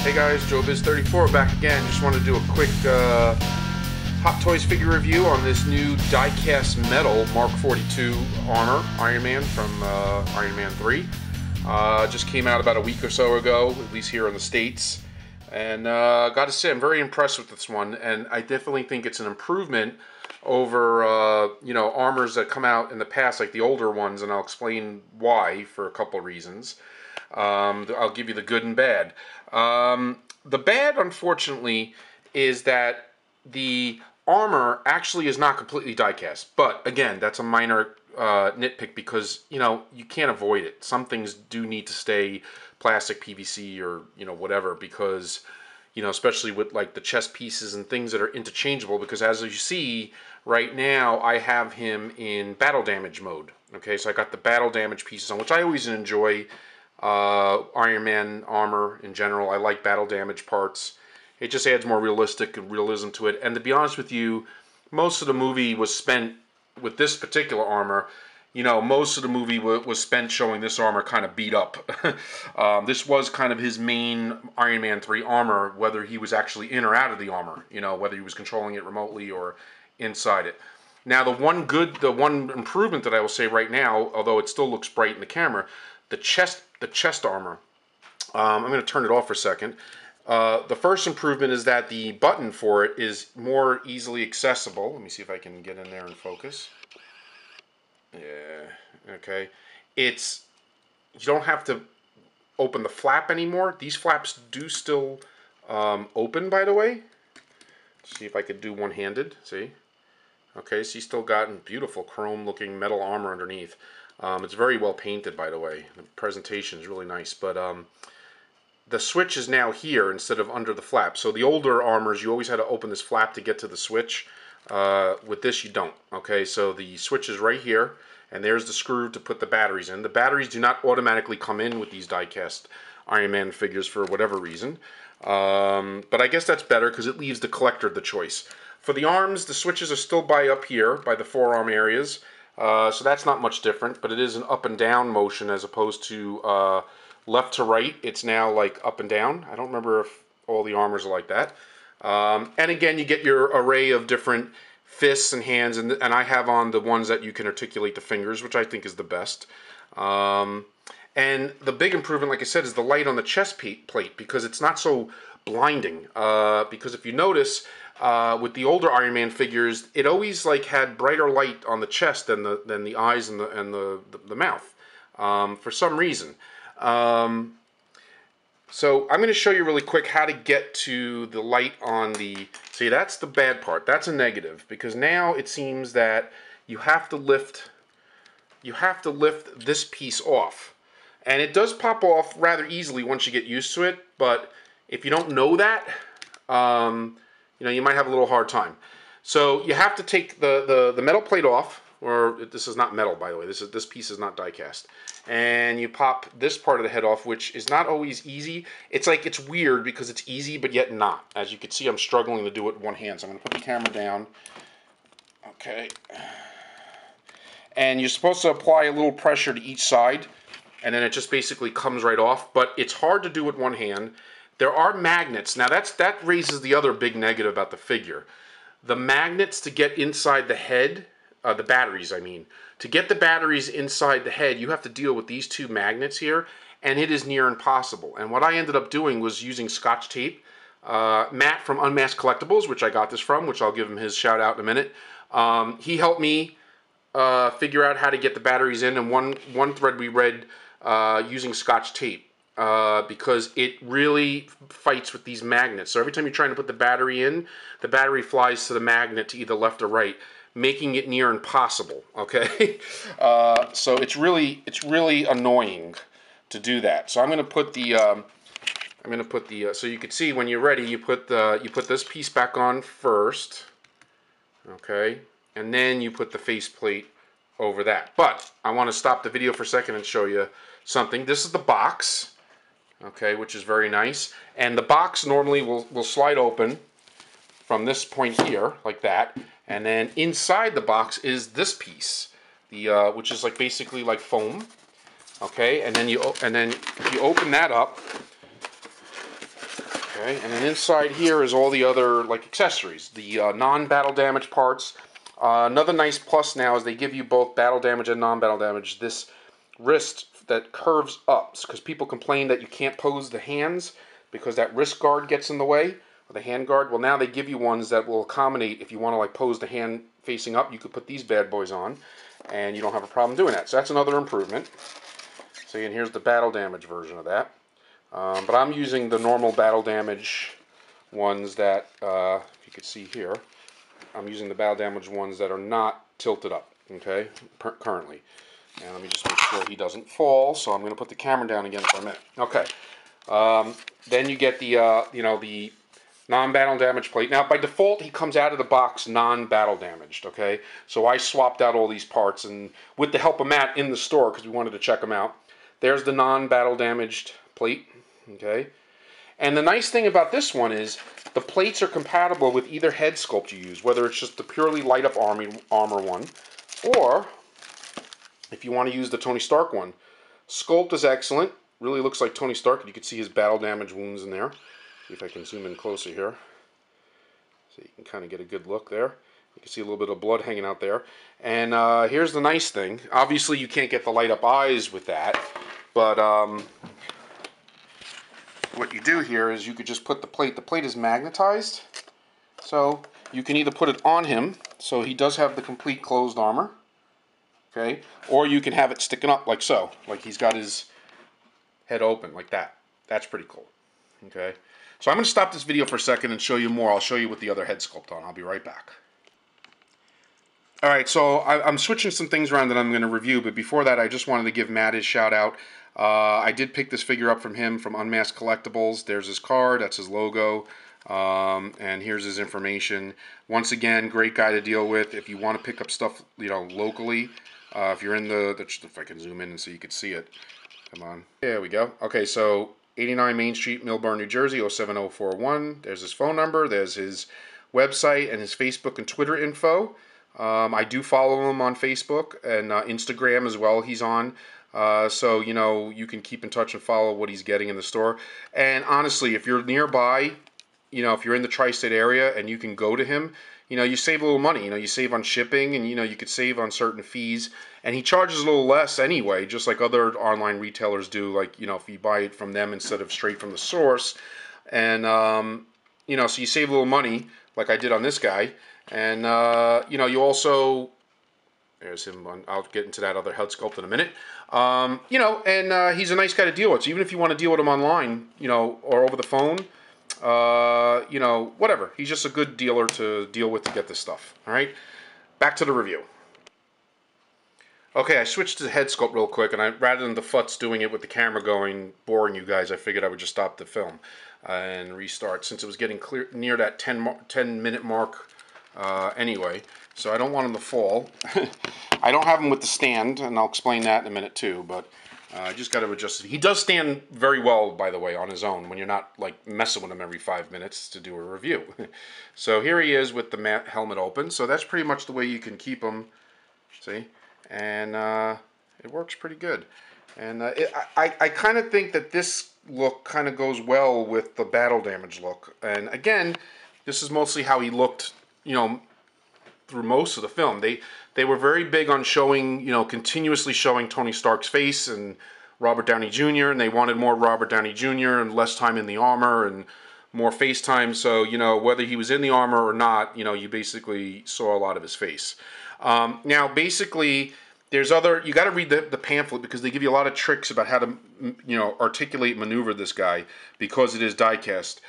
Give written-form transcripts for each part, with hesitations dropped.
Hey guys, Joebizz34 back again. Just wanted to do a quick Hot Toys figure review on this new die-cast metal Mark 42 armor Iron Man from Iron Man 3. Just came out about a week or so ago, at least here in the States. And got to say, I'm very impressed with this one, and I definitely think it's an improvement over you know, armors that come out in the past, like the older ones, and I'll explain why for a couple of reasons. I'll give you the good and bad. The bad, unfortunately, is that the armor actually is not completely die-cast. But again, that's a minor nitpick because, you know, you can't avoid it. Some things do need to stay plastic, PVC, or, you know, whatever, because, you know, especially with like the chest pieces and things that are interchangeable, because as you see right now, I have him in battle damage mode. Okay, so I got the battle damage pieces on, which I always enjoy. Iron Man armor in general, I like battle damage parts. It just adds more realistic and realism to it. And to be honest with you, most of the movie was spent with this particular armor. You know, most of the movie was spent showing this armor kind of beat up. This was kind of his main Iron Man 3 armor, whether he was actually in or out of the armor. You know, whether he was controlling it remotely or inside it. Now, the one improvement that I will say right now, although it still looks bright in the camera, the chest armor. I'm going to turn it off for a second. The first improvement is that the button for it is more easily accessible. Let me see if I can get in there and focus. Yeah, okay. You don't have to open the flap anymore. These flaps do still open, by the way. Let's see if I could do one-handed. See? Okay, so you still got beautiful chrome-looking metal armor underneath. It's very well painted, by the way. The presentation is really nice, but the switch is now here instead of under the flap. So the older armors, you always had to open this flap to get to the switch. With this, you don't. Okay, so the switch is right here, and there's the screw to put the batteries in. The batteries do not automatically come in with these die-cast Iron Man figures for whatever reason. But I guess that's better because it leaves the collector the choice. For the arms, the switches are still up here, by the forearm areas. So that's not much different, but it is an up and down motion as opposed to left to right. It's now like up and down. I don't remember if all the armors are like that. And again, you get your array of different fists and hands, and I have on the ones that you can articulate the fingers, which I think is the best. And the big improvement, like I said, is the light on the chest plate, because it's not so blinding. Because if you notice, with the older Iron Man figures, it always like had brighter light on the chest than the eyes and the mouth, for some reason. So I'm going to show you really quick how to get to the light on the. See, that's the bad part. That's a negative, because now it seems that you have to lift. You have to lift this piece off, and it does pop off rather easily once you get used to it. But if you don't know that, you know, you might have a little hard time. So you have to take the metal plate off, or this is not metal, by the way. This piece is not die-cast. And you pop this part of the head off, which is not always easy. It's like, it's weird because it's easy, but yet not. As you can see, I'm struggling to do it with one hand. So I'm going to put the camera down. Okay. And you're supposed to apply a little pressure to each side, and then it just basically comes right off. But it's hard to do with one hand. There are magnets. Now that raises the other big negative about the figure. The magnets to get inside the head, the batteries I mean, to get the batteries inside the head, you have to deal with these two magnets here, and it is near impossible. And what I ended up doing was using Scotch tape. Matt from Unmasked Collectibles, which I got this from, which I'll give him his shout out in a minute, he helped me figure out how to get the batteries in, and one thread we read using Scotch tape. Because it really fights with these magnets. So every time you're trying to put the battery in, the battery flies to the magnet to either left or right, making it near impossible. Okay, so it's really annoying to do that. So I'm going to put the so you can see when you're ready, you put this piece back on first. Okay, and then you put the faceplate over that. But I want to stop the video for a second and show you something. This is the box. Okay, which is very nice, and the box normally will slide open from this point here like that, and then inside the box is this piece, which is like basically like foam. Okay, and then if you open that up, Okay, and then inside here is all the other like accessories, the non-battle damage parts. Another nice plus now is they give you both battle damage and non-battle damage. This wrist that curves up, because people complain that you can't pose the hands because that wrist guard gets in the way, or the hand guard. Well, now they give you ones that will accommodate if you want to like pose the hand facing up. You could put these bad boys on, and you don't have a problem doing that. So that's another improvement. See, and here's the battle damage version of that. But I'm using the normal battle damage ones that, if you could see here, I'm using the battle damage ones that are not tilted up, okay, currently. And let me just make sure he doesn't fall, so I'm going to put the camera down again for a minute. Okay. Then you get the, the non-battle damage plate. Now, by default, he comes out of the box non-battle damaged, okay? So I swapped out all these parts, and with the help of Matt in the store, because we wanted to check them out, there's the non-battle damaged plate, okay? And the nice thing about this one is the plates are compatible with either head sculpt you use, whether it's just the purely light-up armor one, or if you want to use the Tony Stark one. Sculpt is excellent. Really looks like Tony Stark. You can see his battle damage wounds in there. See if I can zoom in closer here. So you can kind of get a good look there. You can see a little bit of blood hanging out there. And here's the nice thing. Obviously, you can't get the light-up eyes with that, but what you do here is you could just put the plate. The plate is magnetized, so you can either put it on him, so he does have the complete closed armor, okay, or you can have it sticking up like so, like he's got his head open like that. That's pretty cool, okay. So I'm going to stop this video for a second and show you more. I'll show you with the other head sculpt on. I'll be right back. Alright, so I'm switching some things around that I'm going to review, but before that I just wanted to give Matt his shout out. I did pick this figure up from him from Unmasked Collectibles. There's his card, that's his logo, and here's his information. Once again, great guy to deal with if you want to pick up stuff, locally. If you're in if I can zoom in and so you can see it. Come on. There we go. Okay, so 89 Main Street, Millburn, New Jersey, 07041. There's his phone number, there's his website and his Facebook and Twitter info. I do follow him on Facebook and Instagram as well. He's on. So, you can keep in touch and follow what he's getting in the store. And honestly, if you're nearby, if you're in the tri-state area and you can go to him, you save a little money. You save on shipping and, you could save on certain fees. And he charges a little less anyway, just like other online retailers do, like, if you buy it from them instead of straight from the source. And, so you save a little money, like I did on this guy. And, you also... There's him. I'll get into that other head sculpt in a minute. And he's a nice guy to deal with. So even if you want to deal with him online, or over the phone, whatever. He's just a good dealer to deal with to get this stuff. All right, back to the review. Okay, I switched to the head sculpt real quick, and rather than the futz doing it with the camera going, boring you guys, I figured I would just stop the film and restart since it was getting near that 10-minute mark anyway. So I don't want him to fall. I don't have him with the stand, and I'll explain that in a minute too, but I just got to adjust it. He does stand very well, by the way, on his own when you're not like messing with him every 5 minutes to do a review. So here he is with the helmet open. So that's pretty much the way you can keep him, see? And it works pretty good. And I kind of think that this look kind of goes well with the battle damage look. And again, this is mostly how he looked, through most of the film. They were very big on showing, continuously showing Tony Stark's face and Robert Downey Jr., and they wanted more Robert Downey Jr. and less time in the armor and more face time. So, whether he was in the armor or not, you basically saw a lot of his face. Now, basically, there's you got to read the pamphlet because they give you a lot of tricks about how to, articulate, maneuver this guy because it is die-cast.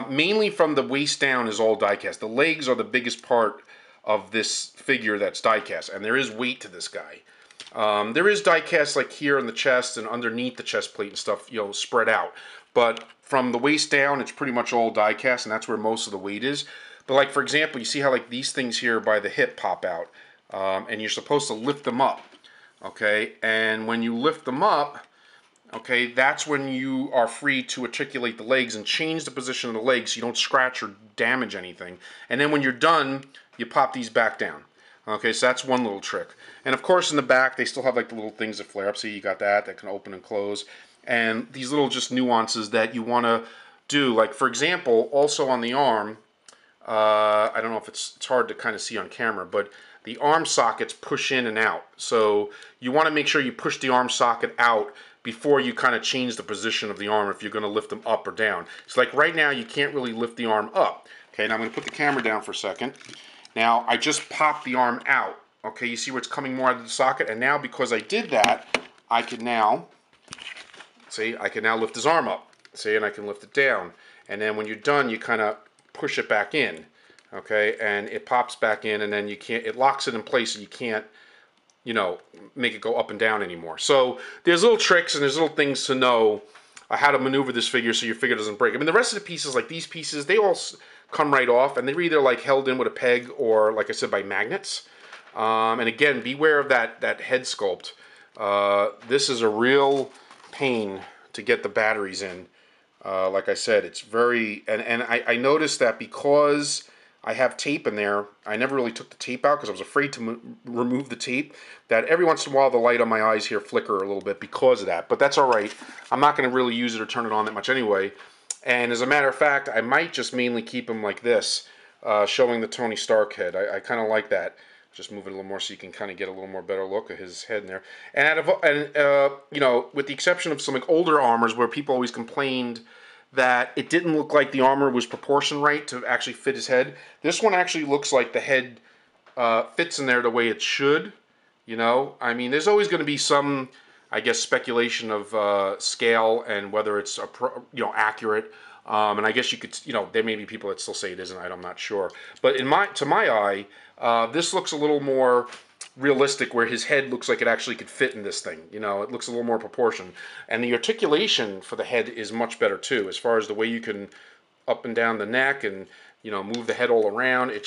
Mainly from the waist down is all die-cast. The legs are the biggest part of this figure that's die-cast, and there is weight to this guy. There is die-cast like here in the chest and underneath the chest plate and stuff, spread out. But from the waist down, it's pretty much all die-cast, and that's where most of the weight is. But like, for example, you see how like these things here by the hip pop out, and you're supposed to lift them up, okay? And when you lift them up, okay, that's when you are free to articulate the legs and change the position of the legs so you don't scratch or damage anything. And then when you're done, you pop these back down. Okay, so that's one little trick. And of course in the back, they still have like the little things that flare up. See, you got that can open and close. And these little just nuances that you want to do. Like, for example, also on the arm, I don't know if it's hard to kind of see on camera, but the arm sockets push in and out. So you want to make sure you push the arm socket out before you kind of change the position of the arm if you're going to lift them up or down. So like right now, you can't really lift the arm up. Okay, now I'm going to put the camera down for a second. Now I just popped the arm out. Okay, you see where it's coming more out of the socket? And now because I did that, I can now, see, I can now lift his arm up. See, and I can lift it down. And then when you're done, you kind of push it back in. Okay, and it pops back in, and then you can't, it locks it in place so you can't, you know, make it go up and down anymore. So there's little tricks and there's little things to know how to maneuver this figure so your figure doesn't break. I mean, the rest of the pieces, like these pieces, they all come right off, and they're either like held in with a peg or, like I said, by magnets. And again, beware of that head sculpt. This is a real pain to get the batteries in. Like I said, it's very, and I noticed that because I have tape in there, I never really took the tape out because I was afraid to remove the tape, that every once in a while the light on my eyes here flicker a little bit because of that. But that's all right. I'm not going to really use it or turn it on that much anyway. And as a matter of fact, I might just mainly keep them like this, showing the Tony Stark head. I kind of like that. Just move it a little more so you can kind of get a little more better look at his head in there. And you know, with the exception of some like older armors where people always complained that it didn't look like the armor was proportioned right to actually fit his head, this one actually looks like the head fits in there the way it should. You know, I mean, there's always going to be some, I guess, speculation of scale and whether it's accurate. And I guess you could, you know, there may be people that still say it isn't. I'm not sure. But to my eye, this looks a little more realistic, where his head looks like it actually could fit in this thing. You know, it looks a little more proportioned. And the articulation for the head is much better too, as far as the way you can up and down the neck and, you know, move the head all around. It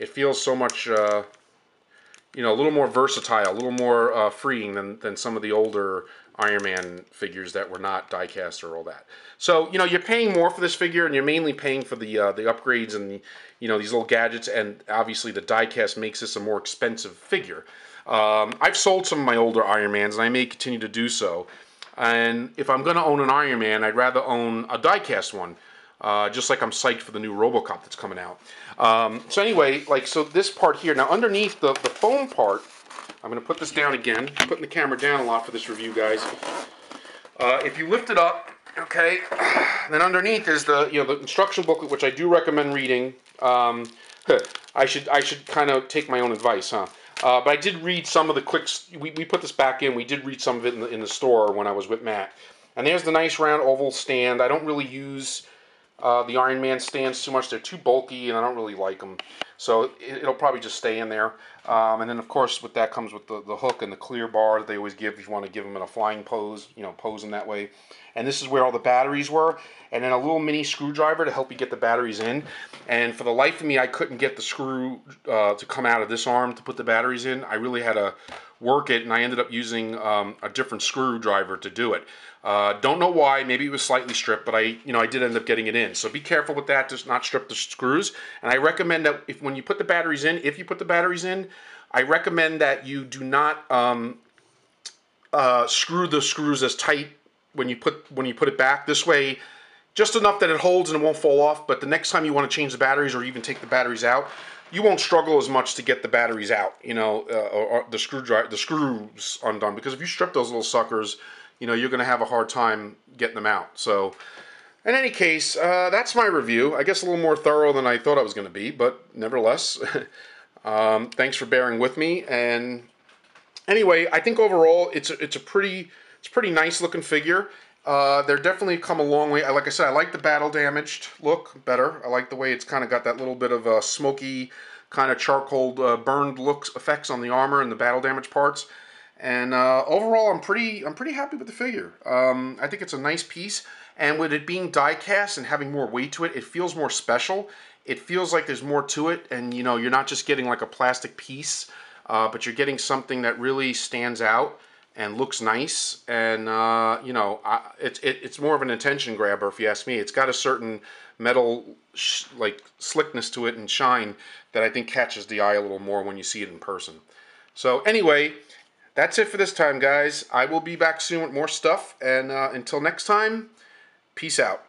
feels so much, you know, a little more versatile, a little more freeing than some of the older Iron Man figures that were not die-cast or all that. So, you know, you're paying more for this figure, and you're mainly paying for the upgrades and the, you know, these little gadgets, and obviously the die-cast makes this a more expensive figure. I've sold some of my older Iron Mans, and I may continue to do so. And if I'm going to own an Iron Man, I'd rather own a die-cast one. Just like I'm psyched for the new RoboCop that's coming out. So anyway, like, so this part here, now underneath the foam part, I'm going to put this down again. I'm putting the camera down a lot for this review, guys. If you lift it up, okay, then underneath is the instruction booklet, which I do recommend reading. I should kind of take my own advice, huh? But I did read some of the quick. We put this back in. We did read some of it in the store when I was with Matt. And there's the nice round oval stand. I don't really use the Iron Man stands too much. They're too bulky, and I don't really like them. So it'll probably just stay in there. And then, of course, with that comes with the hook and the clear bar that they always give if you want to give them in a flying pose, you know, pose them that way. And this is where all the batteries were. And then a little mini screwdriver to help you get the batteries in. And for the life of me, I couldn't get the screw to come out of this arm to put the batteries in. I really had to work it, and I ended up using a different screwdriver to do it. Don't know why. Maybe it was slightly stripped, but I did end up getting it in. So be careful with that. Just not strip the screws. And I recommend that when you put the batteries in, I recommend that you do not screw the screws as tight when you put it back. This way, just enough that it holds and it won't fall off. But the next time you want to change the batteries or even take the batteries out, you won't struggle as much to get the batteries out, or the screws undone. Because if you strip those little suckers, you're going to have a hard time getting them out. So, in any case, that's my review. I guess a little more thorough than I thought it was going to be, but nevertheless, thanks for bearing with me. And anyway, I think overall it's a pretty nice looking figure. They're definitely come a long way. Like I said, I like the battle damaged look better. I like the way it's kind of got that little bit of a smoky, kind of charcoal burned effects on the armor and the battle damage parts. And overall, I'm pretty happy with the figure. I think it's a nice piece, and with it being die cast and having more weight to it, it feels more special. It feels like there's more to it, and you're not just getting like a plastic piece, but you're getting something that really stands out and looks nice. And it's more of an attention grabber, if you ask me. It's got a certain metal like slickness to it and shine that I think catches the eye a little more when you see it in person. So anyway, that's it for this time, guys. I will be back soon with more stuff, and until next time, peace out.